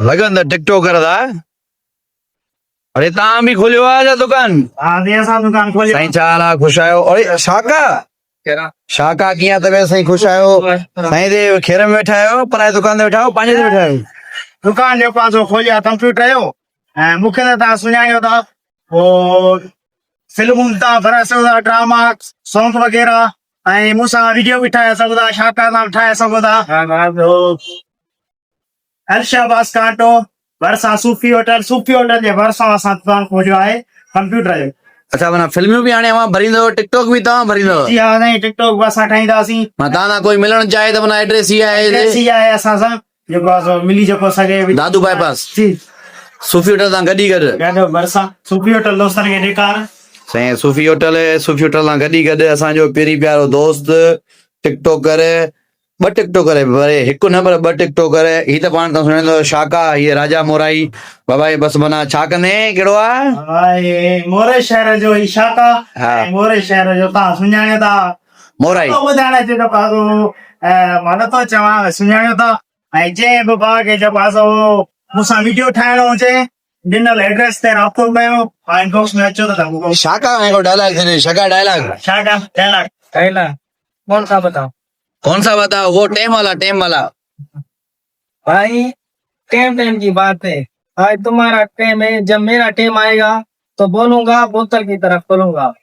लगन टिकटॉकर था। अरे तव्हां बि खोलियो आहे छा दुकान? हाँ जी असां दुकान खोली। साईं छा हाल आहे? ख़ुशि आहियो? अरे शाका शाका कीअं तबियत साईं? ख़ुशि आहियो साईं? ते खेर में वेठा आहियो, पराए दुकान ते वेठा आहियो, पंहिंजे ते वेठा आहियो? दुकान जो पासो खोलिया कंप्यूटर जो ऐं मूंखे त तव्हां सुञाणो था पोइ फिल्मूं तव्हां भराए सघो था, ड्रामा सॉन्ग वग़ैरह ऐं मूंसां वीडियो बि ठाहे सघो था, शाका तव्हां ठाहे सघो था। अलशाबास कांटो भरिसां सूफी होटल जे भरिसां असां दुकान खोलियो आहे कंप्यूटर जो। अच्छा माना फिल्मियूं बि हाणे अवां भरींदव, टिकटॉक बि तव्हां भरींदव? जी हा साईं, टिकटॉक बि असां ठाहींदासीं। मां तव्हां सां कोई मिलण चाहे त माना एड्रेस ई आहे? एड्रेस ई आहे असां सां जेको आहे मिली जेको सघे। दादू बाईपास जी सूफी होटल सां गॾी गॾु भरिसां सूफी होटल दोस्तनि खे ॾेखार। साईं सूफी होटल सां गॾी गॾु असांजो पहिरीं प्यारो दोस्त टिकटॉकर, ॿ टिकटॉकर वरे हिकु न पर ॿ टिकटॉकर। ही त पाण तव्हां सुञाणो शाका, हीअ राजा मोराई बाबा। बसि माना छा कंदे? कहिड़ो आहे? मोरे शहर जो ही शाका हा। मोरे शहर जो तव्हां सुञाणो था मोराई ॿुधाइण अचे त पासो मां नथो चवां सुञाणो था। ऐं जंहिं बि भाउ खे जो पासो मूंसां वीडियो ठाहिणो हुजे ॾिनल एड्रेस ते राब्तो कयो ऐं इनबॉक्स में अचो त शाका को डायलॉग थे, शाका डायलॉग शाका डायलॉग कौन सा बताओ? कौन सा बताओ? वो टेम वाला भाई टाइम की बात है। आज तुम्हारा टाइम है, जब मेरा टाइम आएगा तो बोलूंगा बोतल की तरफ खोलूंगा।